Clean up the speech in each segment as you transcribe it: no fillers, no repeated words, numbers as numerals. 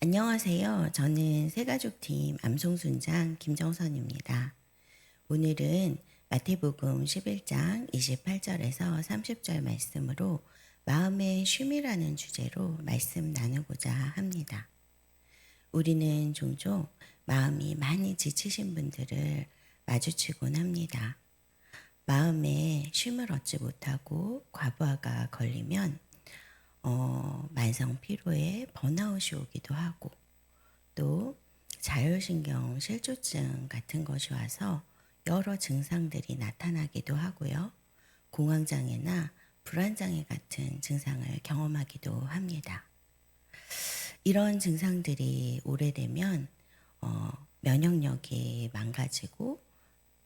안녕하세요. 저는 새가족팀 암송순장 김정선입니다. 오늘은 마태복음 11장 28절에서 30절 말씀으로 마음의 쉼이라는 주제로 말씀 나누고자 합니다. 우리는 종종 마음이 많이 지치신 분들을 마주치곤 합니다. 마음에 쉼을 얻지 못하고 과부하가 걸리면 만성 피로에 번아웃이 오기도 하고 또 자율신경 실조증 같은 것이 와서 여러 증상들이 나타나기도 하고요. 공황장애나 불안장애 같은 증상을 경험하기도 합니다. 이런 증상들이 오래되면 면역력이 망가지고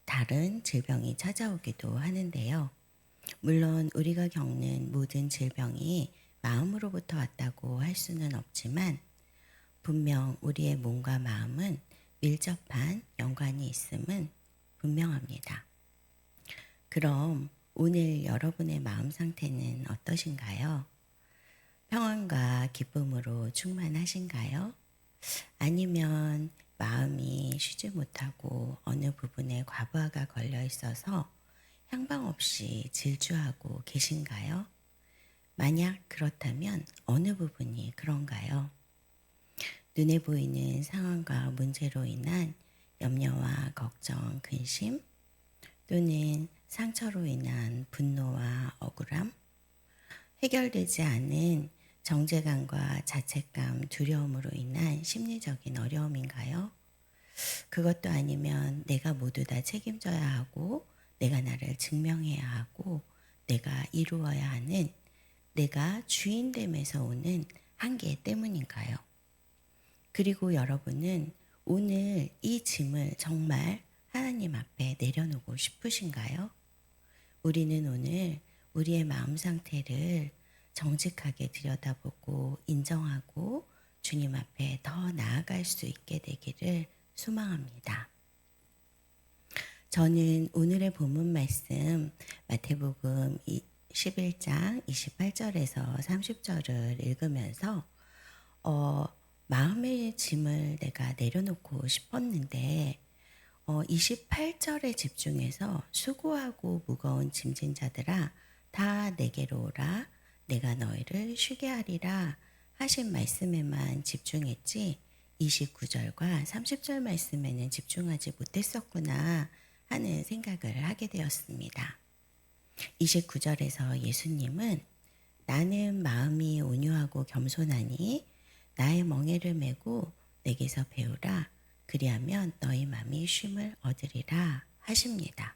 다른 질병이 찾아오기도 하는데요. 물론 우리가 겪는 모든 질병이 마음으로부터 왔다고 할 수는 없지만 분명 우리의 몸과 마음은 밀접한 연관이 있음은 분명합니다. 그럼 오늘 여러분의 마음 상태는 어떠신가요? 평안과 기쁨으로 충만하신가요? 아니면 마음이 쉬지 못하고 어느 부분에 과부하가 걸려 있어서 향방 없이 질주하고 계신가요? 만약 그렇다면 어느 부분이 그런가요? 눈에 보이는 상황과 문제로 인한 염려와 걱정, 근심, 또는 상처로 인한 분노와 억울함, 해결되지 않은 정죄감과 자책감, 두려움으로 인한 심리적인 어려움인가요? 그것도 아니면 내가 모두 다 책임져야 하고 내가 나를 증명해야 하고 내가 이루어야 하는 내가 주인됨에서 오는 한계 때문인가요? 그리고 여러분은 오늘 이 짐을 정말 하나님 앞에 내려놓고 싶으신가요? 우리는 오늘 우리의 마음 상태를 정직하게 들여다보고 인정하고 주님 앞에 더 나아갈 수 있게 되기를 소망합니다. 저는 오늘의 본문 말씀 마태복음 11장 28절에서 30절을 읽으면서 마음의 짐을 내가 내려놓고 싶었는데 28절에 집중해서 수고하고 무거운 짐진 자들아 다 내게로 오라 내가 너희를 쉬게 하리라 하신 말씀에만 집중했지 29절과 30절 말씀에는 집중하지 못했었구나 하는 생각을 하게 되었습니다. 29절에서 예수님은 나는 마음이 온유하고 겸손하니 나의 멍에를 메고 내게서 배우라 그리하면 너희 마음이 쉼을 얻으리라 하십니다.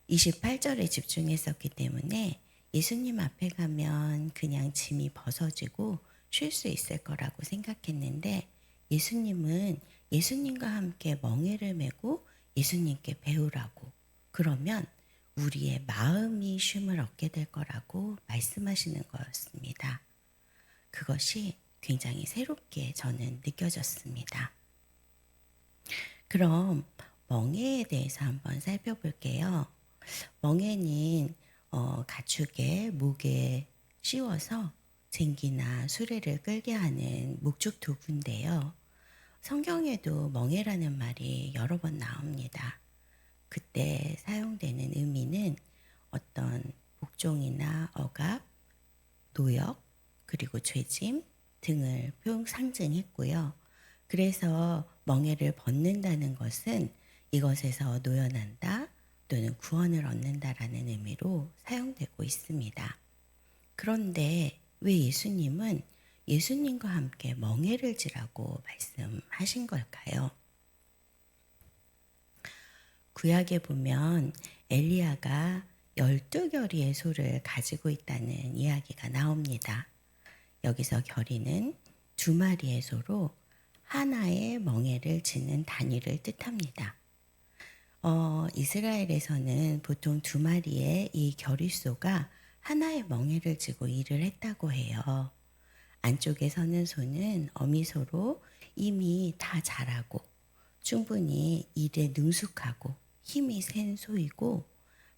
28절에 집중했었기 때문에 예수님 앞에 가면 그냥 짐이 벗어지고 쉴 수 있을 거라고 생각했는데 예수님은 예수님과 함께 멍에를 메고 예수님께 배우라고 그러면 우리의 마음이 쉼을 얻게 될 거라고 말씀하시는 거였습니다. 그것이 굉장히 새롭게 저는 느껴졌습니다. 그럼 멍에에 대해서 한번 살펴볼게요. 멍에는 가축의 목에 씌워서 쟁기나 수레를 끌게 하는 목축 도구인데요. 성경에도 멍에라는 말이 여러 번 나옵니다. 그때 사용되는 의미는 어떤 복종이나 억압, 노역, 그리고 죄짐 등을 상징했고요. 그래서 멍에를 벗는다는 것은 이것에서 노연한다 또는 구원을 얻는다라는 의미로 사용되고 있습니다. 그런데 왜 예수님은 예수님과 함께 멍에를 지라고 말씀하신 걸까요? 구약에 보면 엘리야가 12결의의 소를 가지고 있다는 이야기가 나옵니다. 여기서 결의는 2마리의 소로 하나의 멍에를 지는 단위를 뜻합니다. 이스라엘에서는 보통 2마리의 이 결의소가 하나의 멍에를 지고 일을 했다고 해요. 안쪽에 서는 소는 어미소로 이미 다 자라고 충분히 일에 능숙하고 힘이 센 소이고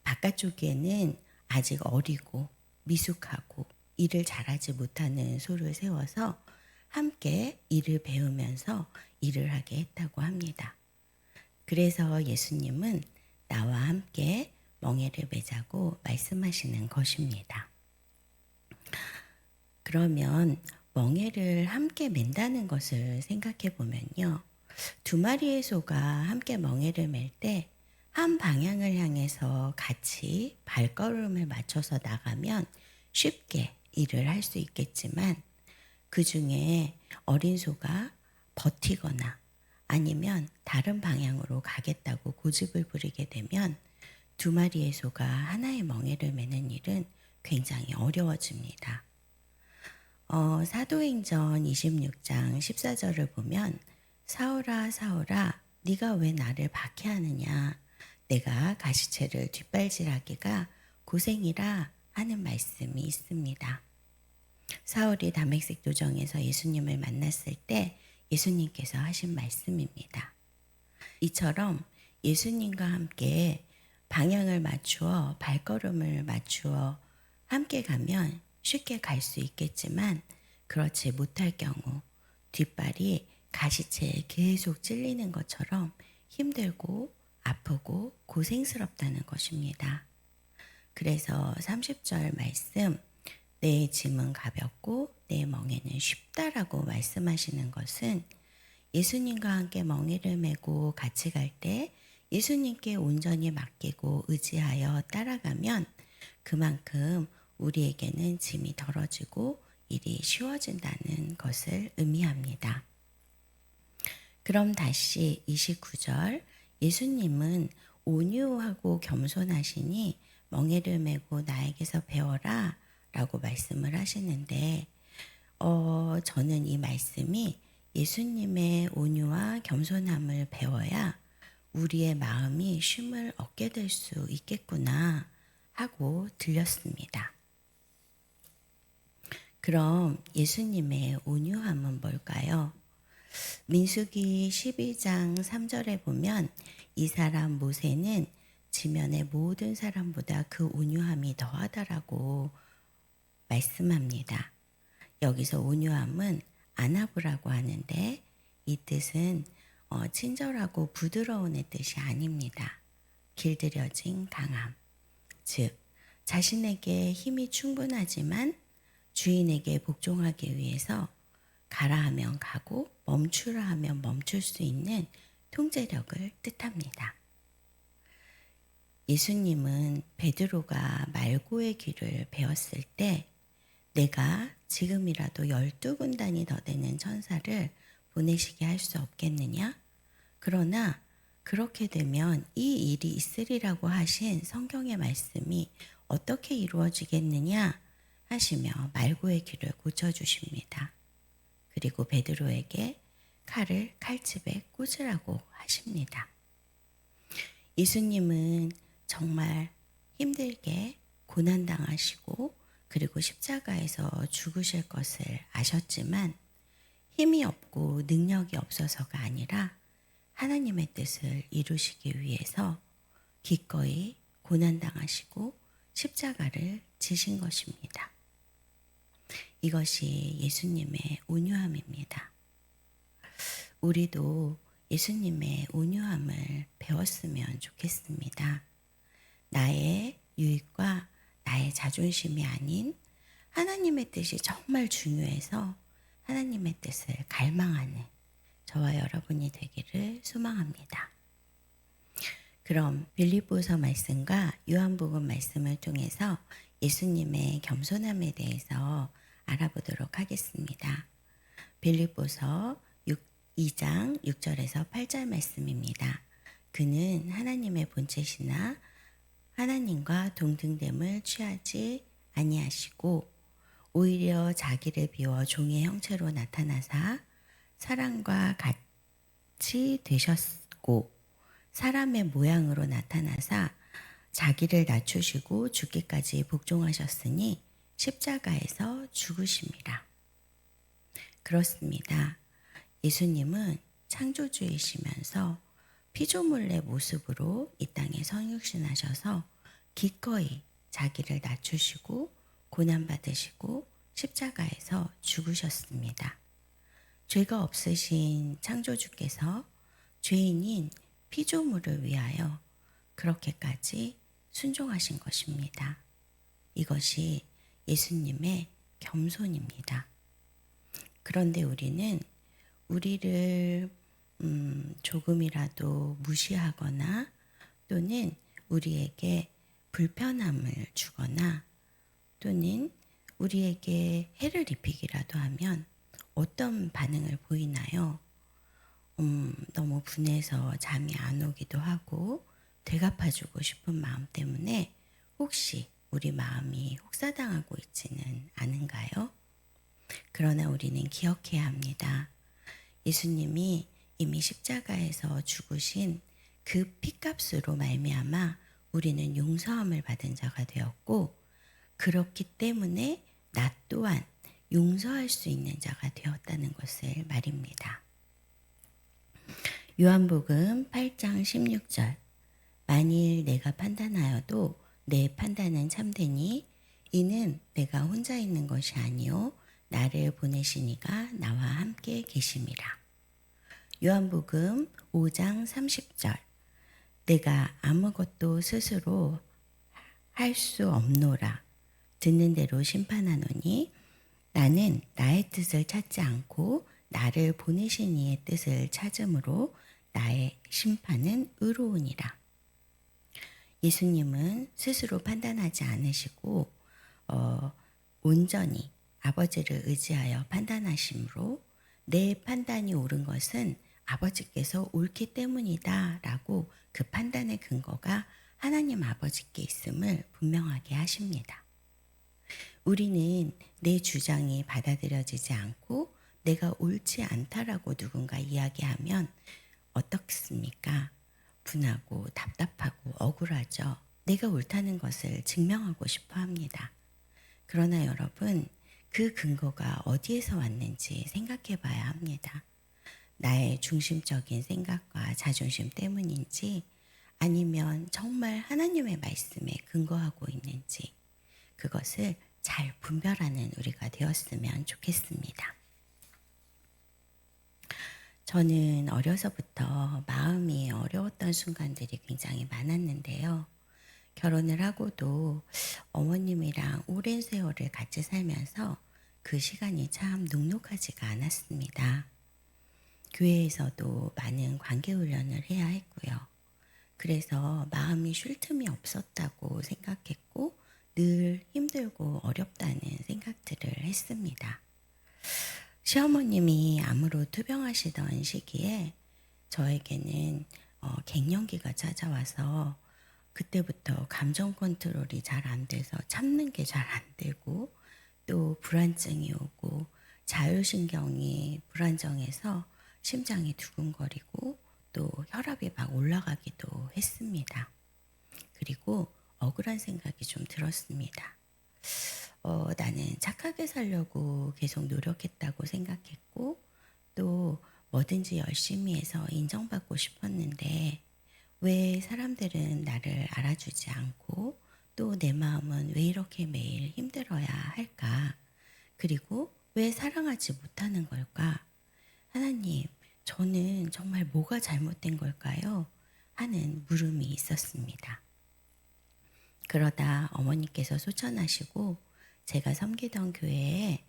바깥쪽에는 아직 어리고 미숙하고 일을 잘하지 못하는 소를 세워서 함께 일을 배우면서 일을 하게 했다고 합니다. 그래서 예수님은 나와 함께 멍에를 매자고 말씀하시는 것입니다. 그러면 멍에를 함께 맨다는 것을 생각해 보면요. 두 마리의 소가 함께 멍에를 맬 때 한 방향을 향해서 같이 발걸음을 맞춰서 나가면 쉽게 일을 할 수 있겠지만 그 중에 어린 소가 버티거나 아니면 다른 방향으로 가겠다고 고집을 부리게 되면 두 마리의 소가 하나의 멍에를 매는 일은 굉장히 어려워집니다. 사도행전 26장 14절을 보면 사울아 사울아 네가 왜 나를 박해하느냐 내가 가시체를 뒷발질하기가 고생이라 하는 말씀이 있습니다. 사울이 다메섹 도정에서 예수님을 만났을 때 예수님께서 하신 말씀입니다. 이처럼 예수님과 함께 방향을 맞추어 발걸음을 맞추어 함께 가면 쉽게 갈 수 있겠지만 그렇지 못할 경우 뒷발이 가시체에 계속 찔리는 것처럼 힘들고 아프고 고생스럽다는 것입니다. 그래서 30절 말씀 내 짐은 가볍고 내 멍에는 쉽다라고 말씀하시는 것은 예수님과 함께 멍에를 메고 같이 갈 때 예수님께 온전히 맡기고 의지하여 따라가면 그만큼 우리에게는 짐이 덜어지고 일이 쉬워진다는 것을 의미합니다. 그럼 다시 29절 예수님은 온유하고 겸손하시니 멍에를 메고 나에게서 배워라 라고 말씀을 하시는데 저는 이 말씀이 예수님의 온유와 겸손함을 배워야 우리의 마음이 쉼을 얻게 될 수 있겠구나 하고 들렸습니다. 그럼 예수님의 온유함은 뭘까요? 민수기 12장 3절에 보면 이 사람 모세는 지면의 모든 사람보다 그 온유함이 더하다라고 말씀합니다. 여기서 온유함은 아나브라고 하는데 이 뜻은 친절하고 부드러운의 뜻이 아닙니다. 길들여진 강함, 즉 자신에게 힘이 충분하지만 주인에게 복종하기 위해서 가라 하면 가고 멈추라 하면 멈출 수 있는 통제력을 뜻합니다. 예수님은 베드로가 말고의 길을 배웠을 때 내가 지금이라도 12군단이 더 되는 천사를 보내시게 할 수 없겠느냐? 그러나 그렇게 되면 이 일이 있으리라고 하신 성경의 말씀이 어떻게 이루어지겠느냐 하시며 말고의 길을 고쳐주십니다. 그리고 베드로에게 칼을 칼집에 꽂으라고 하십니다. 예수님은 정말 힘들게 고난당하시고 그리고 십자가에서 죽으실 것을 아셨지만 힘이 없고 능력이 없어서가 아니라 하나님의 뜻을 이루시기 위해서 기꺼이 고난당하시고 십자가를 지신 것입니다. 이것이 예수님의 온유함입니다. 우리도 예수님의 온유함을 배웠으면 좋겠습니다. 나의 유익과 나의 자존심이 아닌 하나님의 뜻이 정말 중요해서 하나님의 뜻을 갈망하는 저와 여러분이 되기를 소망합니다. 그럼 빌립보서 말씀과 요한복음 말씀을 통해서 예수님의 겸손함에 대해서 알아보도록 하겠습니다. 빌립보서 2장 6절에서 8절 말씀입니다. 그는 하나님의 본체시나 하나님과 동등됨을 취하지 아니하시고 오히려 자기를 비워 종의 형체로 나타나사 사람과 같이 되셨고 사람의 모양으로 나타나사 자기를 낮추시고 죽기까지 복종하셨으니 십자가에서 죽으심이라. 그렇습니다. 예수님은 창조주이시면서 피조물의 모습으로 이 땅에 성육신하셔서 기꺼이 자기를 낮추시고 고난받으시고 십자가에서 죽으셨습니다. 죄가 없으신 창조주께서 죄인인 피조물을 위하여 그렇게까지 순종하신 것입니다. 이것이 예수님의 겸손입니다. 그런데 우리는 우리를 조금이라도 무시하거나 또는 우리에게 불편함을 주거나 또는 우리에게 해를 입히기라도 하면 어떤 반응을 보이나요? 너무 분해서 잠이 안 오기도 하고 되갚아주고 싶은 마음 때문에 혹시 우리 마음이 혹사당하고 있지는 않은가요? 그러나 우리는 기억해야 합니다. 예수님이 이미 십자가에서 죽으신 그 피값으로 말미암아 우리는 용서함을 받은 자가 되었고, 그렇기 때문에 나 또한 용서할 수 있는 자가 되었다는 것을 말입니다. 요한복음 8장 16절. 만일 내가 판단하여도 내 판단은 참되니 이는 내가 혼자 있는 것이 아니요 나를 보내시니가 나와 함께 계심이라. 요한복음 5장 30절. 내가 아무것도 스스로 할 수 없노라. 듣는 대로 심판하노니 나는 나의 뜻을 찾지 않고 나를 보내신 이의 뜻을 찾음으로 나의 심판은 의로우니라. 예수님은 스스로 판단하지 않으시고 온전히 아버지를 의지하여 판단하심으로 내 판단이 옳은 것은 아버지께서 옳기 때문이다 라고 그 판단의 근거가 하나님 아버지께 있음을 분명하게 하십니다. 우리는 내 주장이 받아들여지지 않고 내가 옳지 않다라고 누군가 이야기하면 어떻습니까? 분하고 답답하고 억울하죠. 내가 옳다는 것을 증명하고 싶어 합니다. 그러나 여러분, 그 근거가 어디에서 왔는지 생각해 봐야 합니다. 나의 중심적인 생각과 자존심 때문인지 아니면 정말 하나님의 말씀에 근거하고 있는지 그것을 잘 분별하는 우리가 되었으면 좋겠습니다. 저는 어려서부터 마음이 어려웠던 순간들이 굉장히 많았는데요. 결혼을 하고도 어머님이랑 오랜 세월을 같이 살면서 그 시간이 참 녹록하지가 않았습니다. 교회에서도 많은 관계 훈련을 해야 했고요. 그래서 마음이 쉴 틈이 없었다고 생각했고 늘 힘들고 어렵다는 생각들을 했습니다. 시어머님이 암으로 투병하시던 시기에 저에게는 갱년기가 찾아와서 그때부터 감정 컨트롤이 잘 안 돼서 참는 게 잘 안 되고 또 불안증이 오고 자율신경이 불안정해서 심장이 두근거리고 또 혈압이 막 올라가기도 했습니다. 그리고 억울한 생각이 좀 들었습니다. 나는 착하게 살려고 계속 노력했다고 생각했고 또 뭐든지 열심히 해서 인정받고 싶었는데 왜 사람들은 나를 알아주지 않고 또 내 마음은 왜 이렇게 매일 힘들어야 할까? 그리고 왜 사랑하지 못하는 걸까? 하나님, 저는 정말 뭐가 잘못된 걸까요? 하는 물음이 있었습니다. 그러다 어머니께서 소천하시고 제가 섬기던 교회에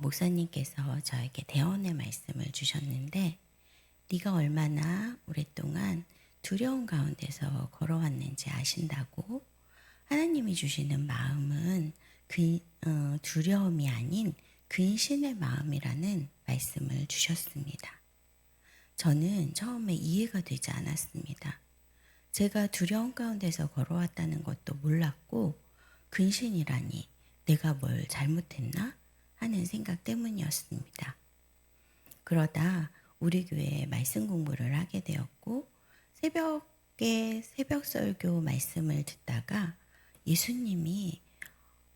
목사님께서 저에게 대언의 말씀을 주셨는데 네가 얼마나 오랫동안 두려움 가운데서 걸어왔는지 아신다고. 하나님이 주시는 마음은 두려움이 아닌 근신의 마음이라는 말씀을 주셨습니다. 저는 처음에 이해가 되지 않았습니다. 제가 두려움 가운데서 걸어왔다는 것도 몰랐고 근신이라니 내가 뭘 잘못했나 하는 생각 때문이었습니다. 그러다 우리 교회에 말씀 공부를 하게 되었고 새벽에 새벽 설교 말씀을 듣다가 예수님이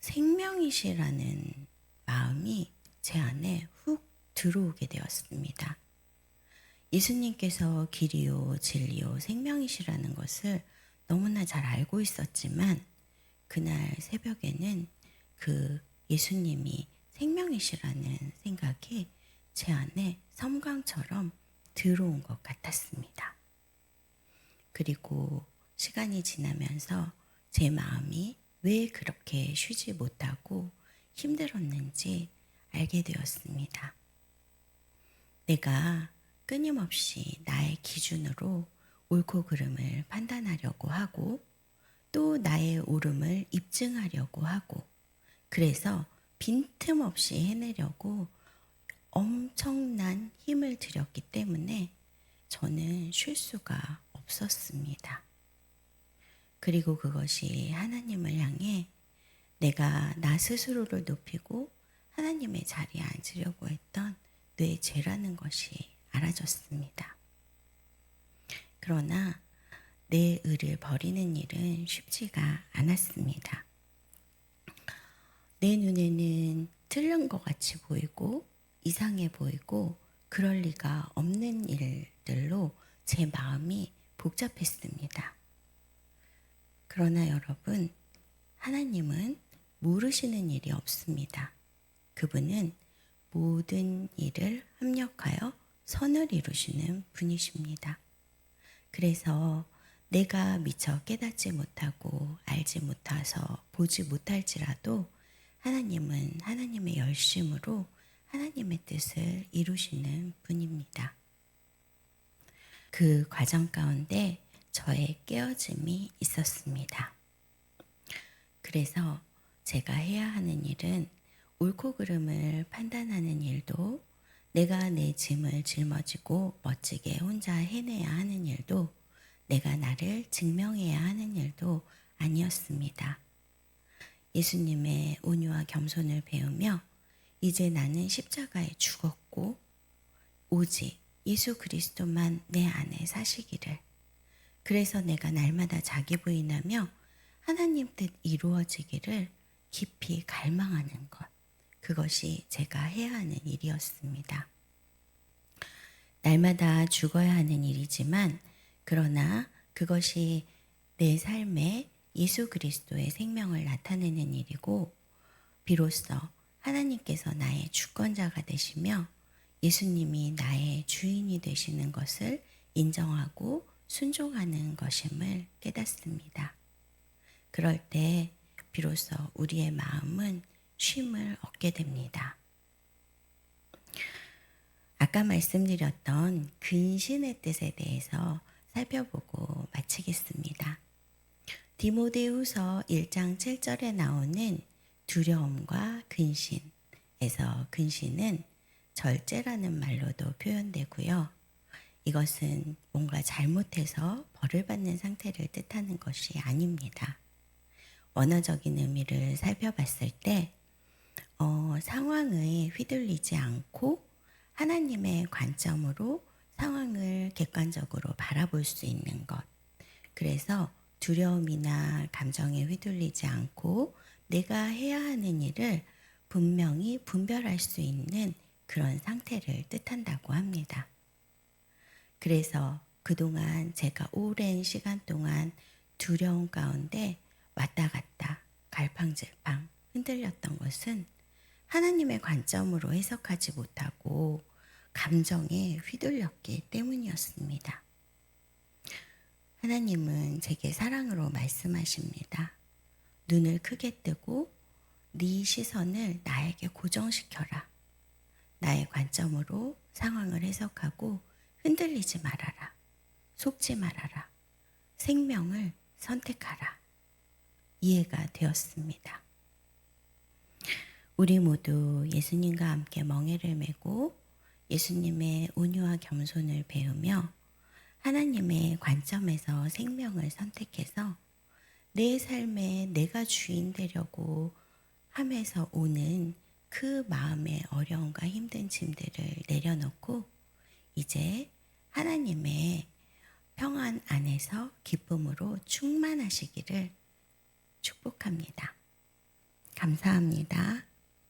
생명이시라는 마음이 제 안에 훅 들어오게 되었습니다. 예수님께서 길이요 진리요 생명이시라는 것을 너무나 잘 알고 있었지만 그날 새벽에는 그 예수님이 생명이시라는 생각이 제 안에 섬광처럼 들어온 것 같았습니다. 그리고 시간이 지나면서 제 마음이 왜 그렇게 쉬지 못하고 힘들었는지 알게 되었습니다. 내가 끊임없이 나의 기준으로 옳고 그름을 판단하려고 하고 또 나의 옳음을 입증하려고 하고 그래서 빈틈없이 해내려고 엄청난 힘을 들였기 때문에 저는 쉴 수가 없었습니다. 그리고 그것이 하나님을 향해 내가 나 스스로를 높이고 하나님의 자리에 앉으려고 했던 뇌 죄라는 것이 알아졌습니다. 그러나 내 의를 버리는 일은 쉽지가 않았습니다. 내 눈에는 틀린 것 같이 보이고 이상해 보이고 그럴 리가 없는 일들로 제 마음이 복잡했습니다. 그러나 여러분, 하나님은 모르시는 일이 없습니다. 그분은 모든 일을 합력하여 선을 이루시는 분이십니다. 그래서 내가 미처 깨닫지 못하고 알지 못해서 보지 못할지라도 하나님은 하나님의 열심으로 하나님의 뜻을 이루시는 분입니다. 그 과정 가운데 저의 깨어짐이 있었습니다. 그래서 제가 해야 하는 일은 옳고 그름을 판단하는 일도 내가 내 짐을 짊어지고 멋지게 혼자 해내야 하는 일도 내가 나를 증명해야 하는 일도 아니었습니다. 예수님의 온유와 겸손을 배우며 이제 나는 십자가에 죽었고 오직 예수 그리스도만 내 안에 사시기를 그래서 내가 날마다 자기 부인하며 하나님 뜻 이루어지기를 깊이 갈망하는 것 그것이 제가 해야 하는 일이었습니다. 날마다 죽어야 하는 일이지만 그러나 그것이 내 삶에 예수 그리스도의 생명을 나타내는 일이고 비로소 하나님께서 나의 주권자가 되시며 예수님이 나의 주인이 되시는 것을 인정하고 순종하는 것임을 깨닫습니다. 그럴 때 비로소 우리의 마음은 쉼을 얻게 됩니다. 아까 말씀드렸던 근신의 뜻에 대해서 살펴보고 마치겠습니다. 디모데후서 1장 7절에 나오는 두려움과 근신에서 근신은 절제라는 말로도 표현되고요. 이것은 뭔가 잘못해서 벌을 받는 상태를 뜻하는 것이 아닙니다. 원어적인 의미를 살펴봤을 때 상황에 휘둘리지 않고 하나님의 관점으로 상황을 객관적으로 바라볼 수 있는 것. 그래서 두려움이나 감정에 휘둘리지 않고 내가 해야 하는 일을 분명히 분별할 수 있는 그런 상태를 뜻한다고 합니다. 그래서 그동안 제가 오랜 시간 동안 두려움 가운데 왔다 갔다 갈팡질팡 흔들렸던 것은 하나님의 관점으로 해석하지 못하고 감정에 휘둘렸기 때문이었습니다. 하나님은 제게 사랑으로 말씀하십니다. 눈을 크게 뜨고 네 시선을 나에게 고정시켜라. 나의 관점으로 상황을 해석하고 흔들리지 말아라. 속지 말아라. 생명을 선택하라. 이해가 되었습니다. 우리 모두 예수님과 함께 멍에를 메고 예수님의 온유와 겸손을 배우며 하나님의 관점에서 생명을 선택해서 내 삶에 내가 주인 되려고 함에서 오는 그 마음의 어려움과 힘든 짐들을 내려놓고 이제 하나님의 평안 안에서 기쁨으로 충만하시기를 축복합니다. 감사합니다.